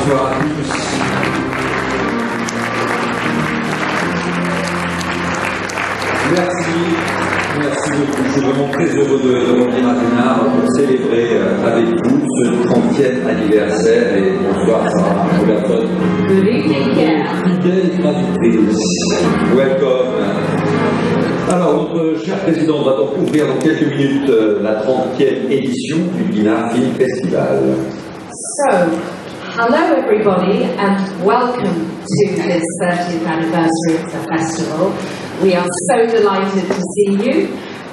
Bonsoir à tous. Merci beaucoup. Je suis vraiment très heureux de revenir à Dinard pour célébrer avec vous ce 30e anniversaire. Et bonsoir Sarah Robertson. Good evening, Fidèle traductrice. Welcome. Alors, notre cher président va donc ouvrir dans quelques minutes la 30e édition du Dinard Film Festival. So, hello everybody and welcome to this 30th anniversary of the festival. We are so delighted to see you,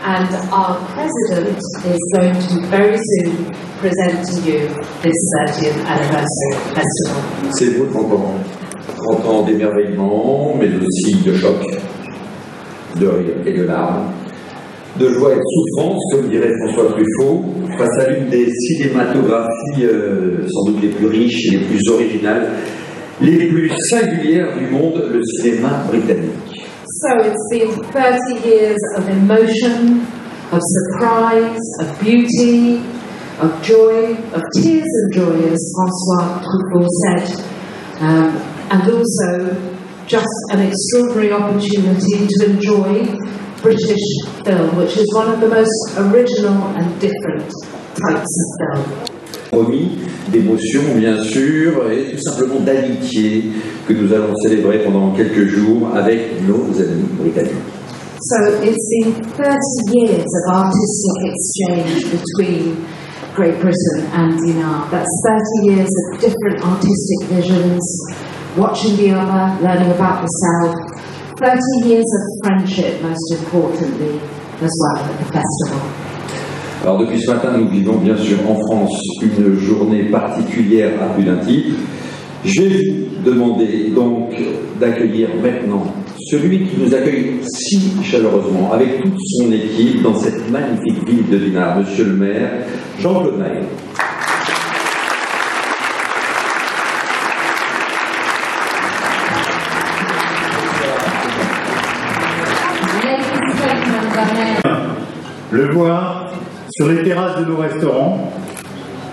and our president is going to very soon present to you this 30th anniversary festival. C'est beau 30 ans. 30 ans d'émerveillement, mais aussi de choc, de rire et de larmes, de joie et de souffrance, comme dirait François Truffaut, face à l'une des cinématographies sans doute les plus riches et les plus originales, les plus singulières du monde, le cinéma britannique. So it's been 30 years of emotion, of surprise, of beauty, of joy, of tears and joy, as François Truffaut said, and also just an extraordinary opportunity to enjoy British film, which is one of the most original and different types of film. Promis d'émotion, bien sûr, et tout simplement d'amitié que nous allons célébrer pendant quelques jours avec nos amis britanniques. So it's been 30 years of artistic exchange between Great Britain and Dinard. That's 30 years of different artistic visions, watching the other, learning about the South. 30 years of friendship, most importantly, as well, at the festival. Alors depuis ce matin, nous vivons bien sûr en France une journée particulière à plus d'un titre. Je vais vous demander donc d'accueillir maintenant celui qui nous accueille si chaleureusement avec toute son équipe dans cette magnifique ville de Dinard, Monsieur le maire Jean-Claude Maé. Le voir sur les terrasses de nos restaurants,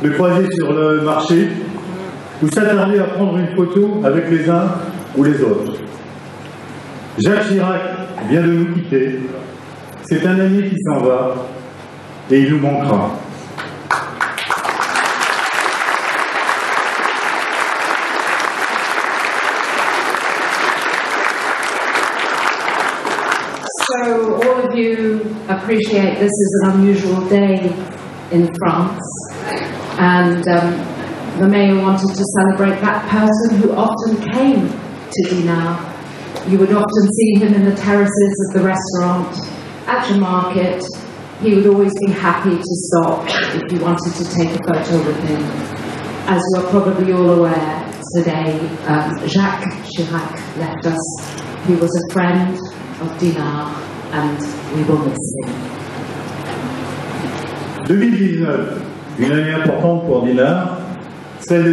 le croiser sur le marché, ou s'attarder à prendre une photo avec les uns ou les autres. Jacques Chirac vient de nous quitter. C'est un ami qui s'en va et il nous manquera. So all of you appreciate this is an unusual day in France, and the mayor wanted to celebrate that person who often came to Dinard. You would often see him in the terraces of the restaurant, at the market. He would always be happy to stop if you wanted to take a photo with him. As you're probably all aware, today Jacques Chirac left us. He was a friend of Dinard, and we will miss him. 2019, une année importante pour Dinard, celle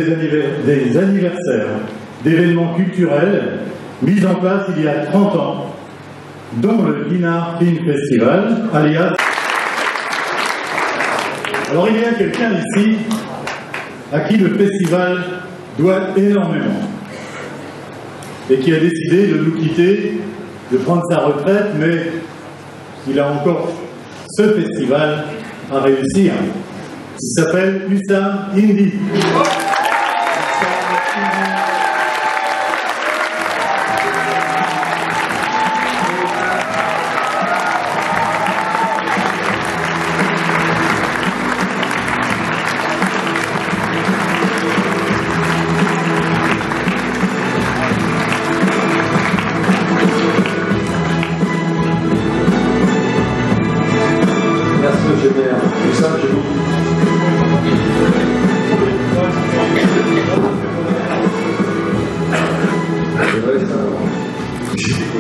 des anniversaires d'événements culturels mis en place il y a 30 ans, dont le Dinard Film Festival, alias... Alors il y a quelqu'un ici à qui le festival doit énormément et qui a décidé de nous quitter, de prendre sa retraite, mais il a encore ce festival à réussir. Il s'appelle Hussam Indy.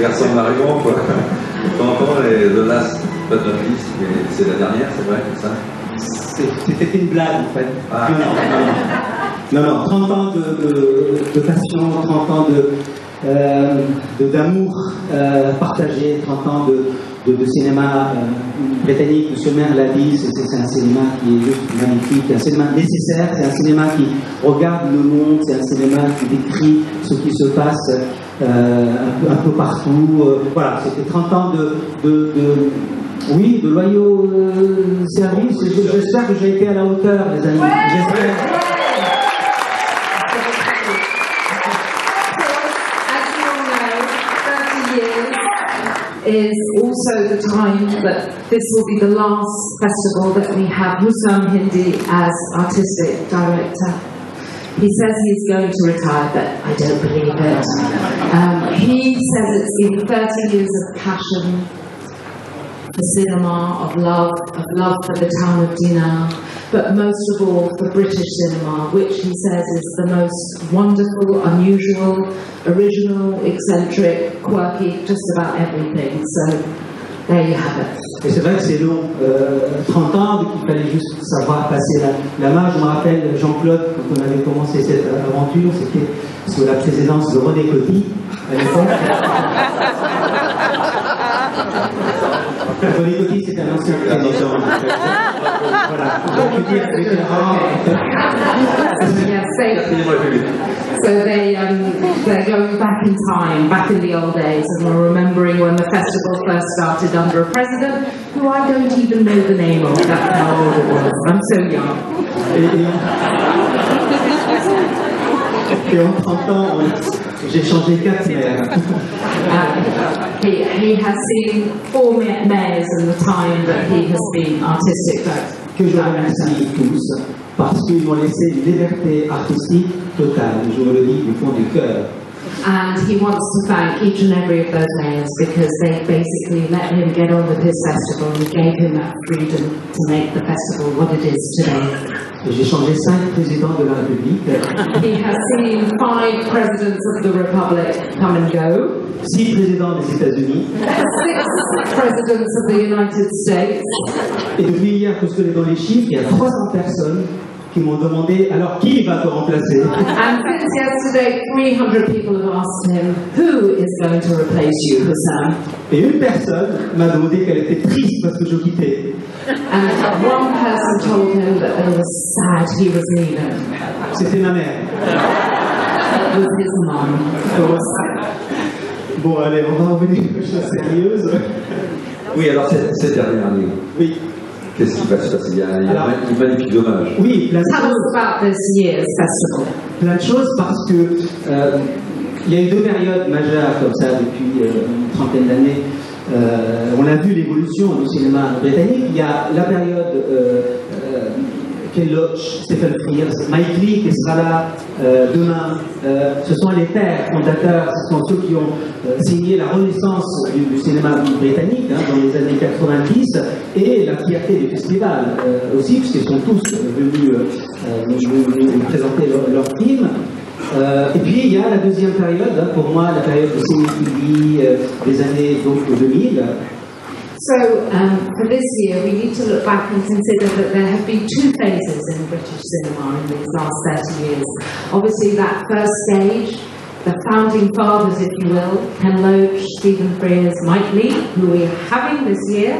Garçon Marion, quoi. T'entends The Last But Not Least, mais c'est la dernière, c'est vrai, c'est ça? C'était une blague en fait. Ah. Non, 30 ans de passion, 30 ans d'amour partagé, 30 ans de cinéma britannique. Monsieur le maire l'a dit, c'est un cinéma qui est juste magnifique, un cinéma nécessaire, c'est un cinéma qui regarde le monde, c'est un cinéma qui décrit ce qui se passe un peu partout. Voilà, c'était 30 ans de loyaux services. J'espère que j'ai été à la hauteur, les amis. J'espère. Is also the time that this will be the last festival that we have Hussam Hindi as artistic director. He says he's going to retire, but I don't believe it. He says it's been 30 years of passion for cinema, of love for the town of Dinar, but most of all for British cinema, which he says is the most wonderful, unusual, original, eccentric, quirky, just about everything. So there you have it. Et c'est vrai que c'est long, 30 ans, donc il fallait juste savoir passer la main. Je me rappelle Jean-Claude, quand on avait commencé cette aventure, c'était sous la présidence de René Coty, à l'époque. René Coty, c'était un ancien président. Voilà. Donc, dire so they're going back in time, back in the old days, and we're remembering when the festival first started under a president who I don't even know the name of. That's how old it was. I'm so young. Et en 30 ans, j'ai changé 4 maires. He has seen 4 mayors in the time that he has been artistic director. Que je remercie tous, parce qu'ils m'ont laissé une liberté artistique totale, je vous le dis du fond du cœur. And he wants to thank each and every of those mayors because they basically let him get on with his festival and gave him that freedom to make the festival what it is today. J'ai changé 5 présidents de la République. He has seen 5 presidents of the Republic come and go. 6 présidents des États-Unis. 6 presidents of the United States. Et depuis hier, puisque dans les chiffres, il y a 300 personnes qui m'ont demandé alors qui va te remplacer. And since yesterday, 300 people have asked him who is going to replace you, Hussam. Et une personne m'a demandé qu'elle était triste parce que je quittais. And one person told him that they were sad he was leaving. C'était ma mère. It was his mom. Bon, allez, on va revenir aux choses sérieuses. Oui, alors cette dernière année. Oui. Qu'est-ce qui va se passer? Il y a un magnifique dommage. Oui, Tell us about this year's festival. Plein de choses parce que il y a eu 2 périodes majeures comme ça depuis une trentaine d'années. On a vu l'évolution du cinéma britannique. Il y a la période Ken Loach, Stephen Frears, Mike Leigh qui sera là demain. Ce sont les pères fondateurs, ce sont ceux qui ont signé la renaissance du cinéma britannique dans les années 90 et la fierté des festivals aussi, puisqu'ils sont tous venus nous présenter leurs films. Et puis il y a la deuxième période, pour moi la période de cinéphilie des années 2000. So for this year, we need to look back and consider that there have been 2 phases in British cinema in these last 30 years. Obviously, that first stage, the founding fathers, if you will, Ken Loach, Stephen Frears, Mike Leigh, who we're having this year.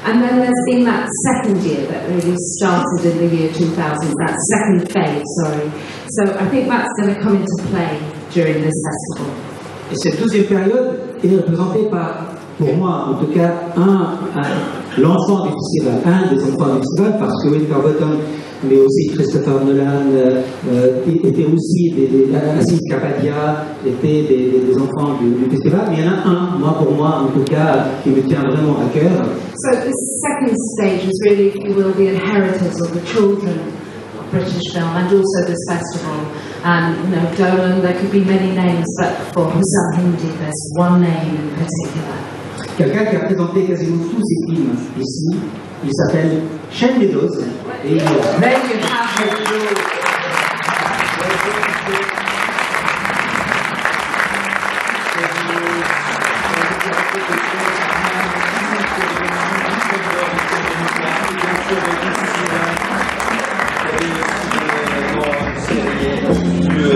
And then there's been that second year that really started in the year 2000, that second phase, sorry. So I think that's going to come into play during this festival. Et cette deuxième période est représentée par, pour moi en tout cas, l'enfant du festival, un des enfants du festival, parce que Wayne Carbotton, mais aussi Christopher Nolan, étaient aussi Aziz Kapadia, étaient des enfants du festival. Mais il y en a un, pour moi en tout cas, qui me tient vraiment à cœur. So this second stage is really, if you will, the inheritors of the children of British film and also this festival. And, you know, Dolan, there could be many names, but for Hussam Hindi, there's one name in particular. Quelqu'un qui a présenté quasiment tous ses films ici, il s'appelle Shane Meadows. Et There you have it.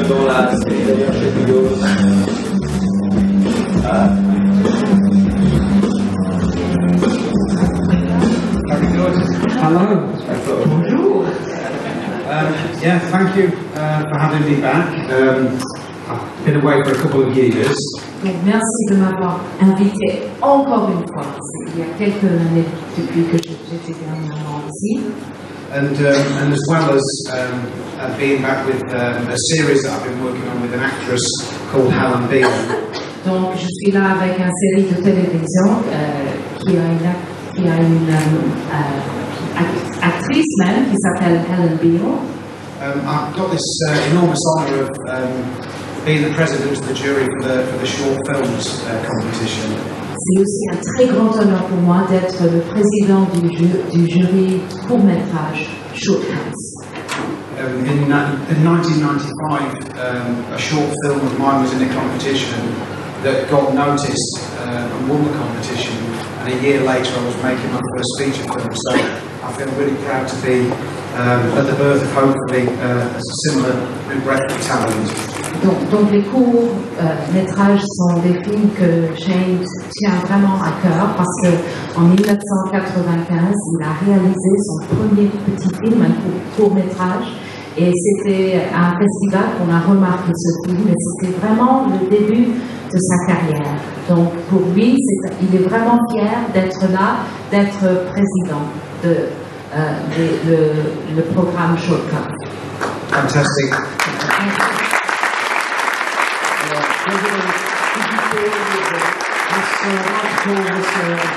Dans la série d'ailleurs chez Meadows. thank you for having me back. I've been away for a couple of years. Donc merci de m'avoir invité encore une fois. C'est il y a quelques années depuis que j'étais dernièrement ici. And as well as being back with a series that I've been working on with an actress called Helen Beale. Donc je suis là avec une série de télévision qui a une actrice même qui s'appelle Helen Beale. I've got this enormous honour of being the president of the jury for the short films competition. C'est aussi un très grand honneur pour moi d'être le président du jury court-métrage Shortcuts. In 1995, a short film of mine was in a competition that got noticed and won the competition. And a year later, I was making my first feature film. So I feel really proud to be at the birth of hopefully a similar new breadth of talent. Donc les courts-métrages sont des films que Shane tient vraiment à cœur parce qu'en 1995, il a réalisé son premier petit film, un court-métrage, et c'était à un festival qu'on a remarqué ce film, et c'était vraiment le début de sa carrière. Donc pour lui, il est vraiment fier d'être là, d'être président de le programme Shortcuts. Fantastic.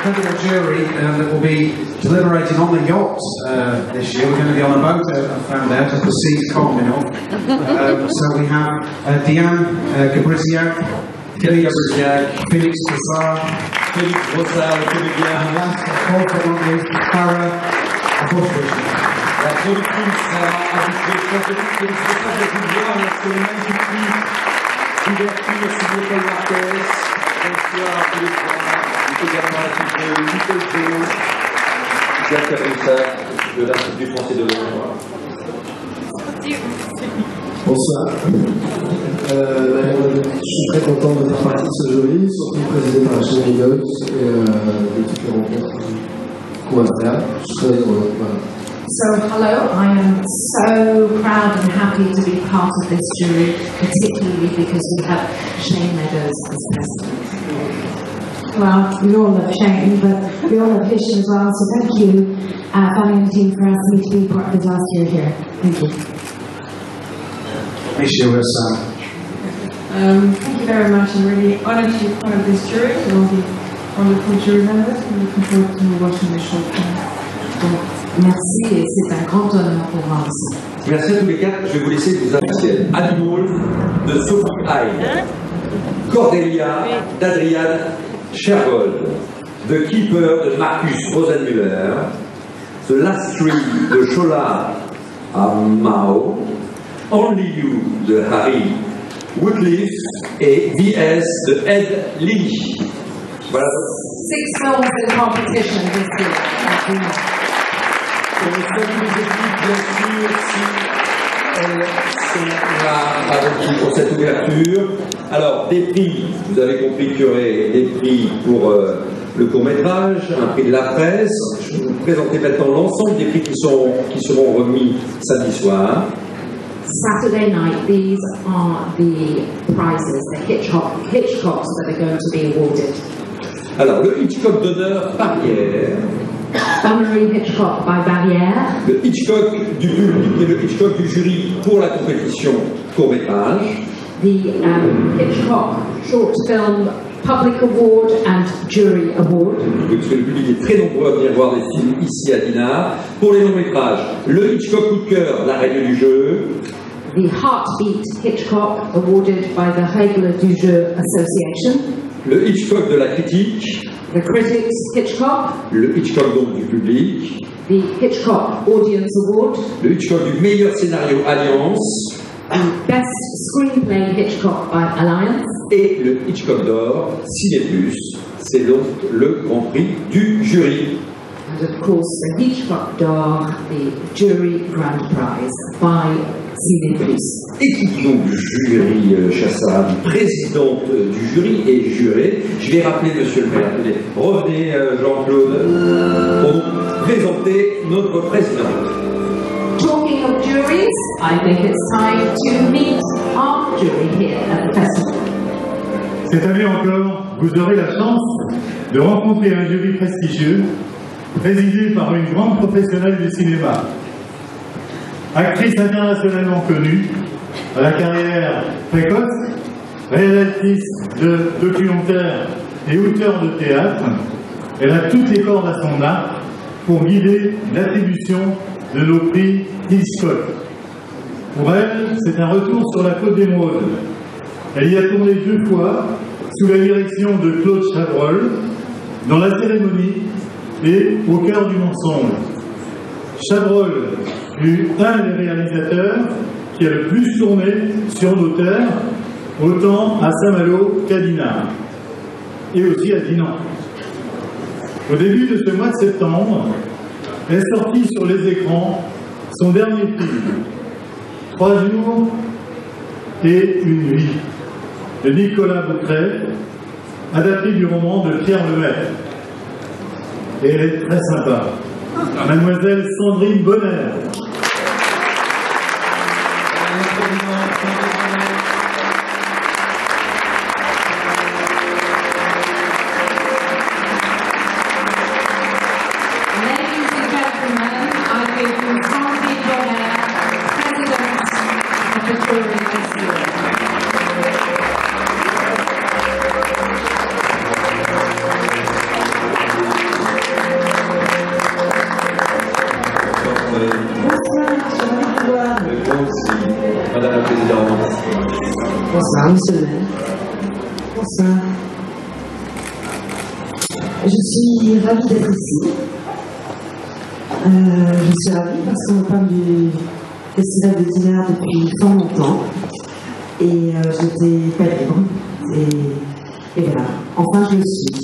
Incredible jury that will be deliberating on the yacht this year. We're going to be on a boat, I found out, as the sea's calming off. So we have Diane Gabrisiak, Félix Brossard, and last but not least, Farah Bushbush. La productrice sera habituée de pouvoir lorsque le magnifique couverture sur l'école Marquez. Bonsoir à tous les trois. Il est également assisté Nicole Jo, Jacques Cabrissa de l'Institut français de Londres. Bonsoir. Je suis très content de faire partie de ce jury, surtout présidé par la chaîne Eagles et de toutes les rencontres qu'on va faire. Je suis très heureux. Voilà. So, hello, I am so proud and happy to be part of this jury, particularly because we have Shane Meadows as president. Well, we all love Shane, but we all love Hisham as well, so thank you, Fanny and team, for asking me to be part of this last year here. Thank you. Thank you very much. I'm really honoured to be part of this jury with all the wonderful jury members. I'm looking forward to watching the short film. Merci et c'est un grand honneur pour moi aussi. Merci à tous les quatre. Je vais vous laisser vous annoncer Annie Wolf de Sophie Hyde, Cordelia d'Adrian Sherwood, The Keeper de Marcus Rosenmüller, The Last Tree de Shola Mao, Only You de Harry Woodliff et VS de Ed Lilly. Voilà. 6 films in competition this year. On salue les équipes, bien sûr, si elles sont là avec nous pour cette ouverture. Alors, des prix, vous avez compris qu'il y aurait des prix pour le court-métrage, un prix de la presse. Je vais vous présenter maintenant l'ensemble des prix qui seront remis samedi soir. Saturday night, these are the prizes, the Hitchcocks that are going to be awarded. Alors, le Hitchcock d'honneur Barrière. Honorary Hitchcock by Barrière. Le Hitchcock du public et le Hitchcock du jury pour la compétition court-métrage. The Hitchcock Short Film Public Award and Jury Award. Parce que le public est très nombreux à venir voir des films ici à Dinard. Pour les longs-métrages, le Hitchcock coup de cœur, La règle du jeu. The Heartbeat Hitchcock awarded by the Règle du jeu Association. Le Hitchcock de la critique. The Critics Hitchcock. Le Hitchcock donc du public. The Hitchcock Audience Award. Le Hitchcock du meilleur scénario Alliance. The Best Screenplay Hitchcock by Alliance. Et le Hitchcock d'or Ciné+, c'est donc le Grand Prix du jury. And of course the Hitchcock d'or, the Jury Grand Prize by Ciné+. Équipe donc du jury, Chassard, présidente du jury et juré. Je vais rappeler monsieur le maire. Revenez Jean-Claude pour nous présenter notre président. talking of juries, I think it's time to meet our jury here at the festival. Cette année encore, vous aurez la chance de rencontrer un jury prestigieux, présidé par une grande professionnelle du cinéma. Actrice internationalement connue, à la carrière précoce, réalisatrice de documentaires et auteure de théâtre, elle a toutes les cordes à son arc pour guider l'attribution de nos prix Hitchcock. Pour elle, c'est un retour sur la Côte d'Émeraude. Elle y a tourné 2 fois, sous la direction de Claude Chabrol, dans La Cérémonie et Au cœur du mensonge. Chabrol fut un des réalisateurs qui a le plus tourné sur nos terres, autant à Saint-Malo qu'à Dinard, et aussi à Dinan. Au début de ce mois de septembre, est sorti sur les écrans son dernier film, 3 jours et une vie, de Nicolas Boucret, adapté du roman de Pierre Lemaitre. Et elle est très sympa. Mademoiselle Sandrine Bonner. Madame la Présidente. Bonsoir, Monsieur le maire. Bonsoir. Je suis ravie d'être ici. Je suis ravie parce qu'on parle du Festival de Dinard depuis fort longtemps. Et j'étais pas libre. Et voilà. Enfin, je le suis.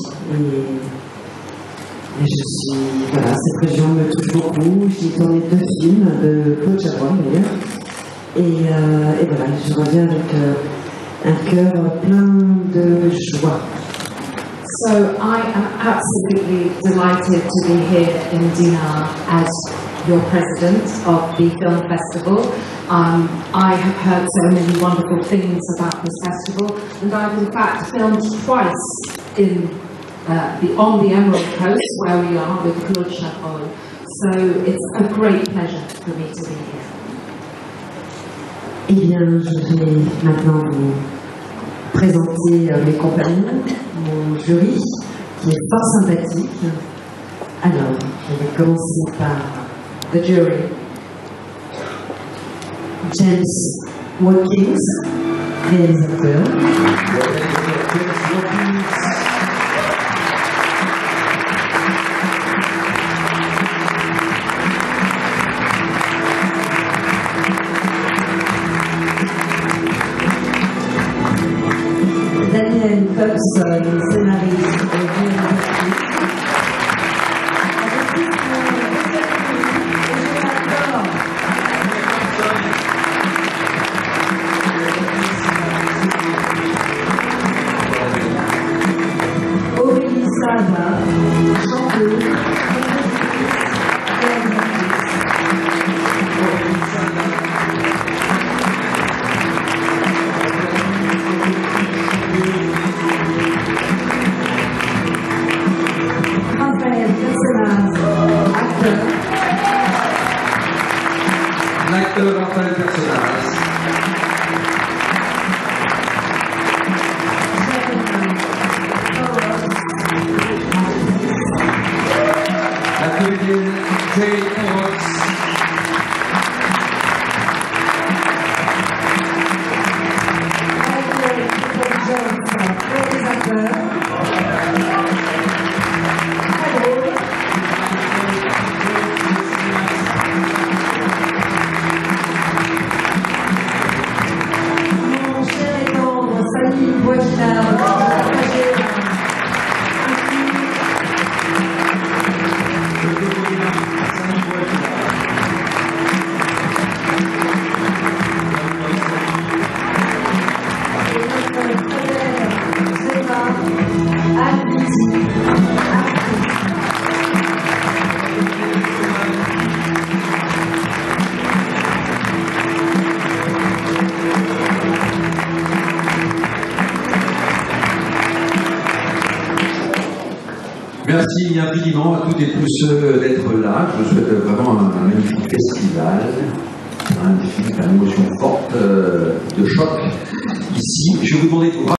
Et je suis. Voilà, cette région me touche beaucoup. J'ai tourné 2 films de Claude Chabrol d'ailleurs. Et voilà, je reviens avec un cœur plein de joie. So I am absolutely delighted to be here in Dinard as your president of the film festival. I have heard so many wonderful things about this festival, and I've in fact filmed twice on the Emerald Coast, where we are with Claude Chabrol. So it's a great pleasure for me to be here. Eh bien, je vais maintenant vous présenter mes compagnons, mon jury, qui est fort sympathique. Alors, je vais commencer par the jury. James Watkins, réalisateur. Daniel Thompson, scénariste et réalisatrice. Aurélie Sava, chanteuse, Merci infiniment à toutes et tous d'être là. Je vous souhaite vraiment un magnifique festival, magnifique, une émotion forte de choc ici. Je vais vous demander de vous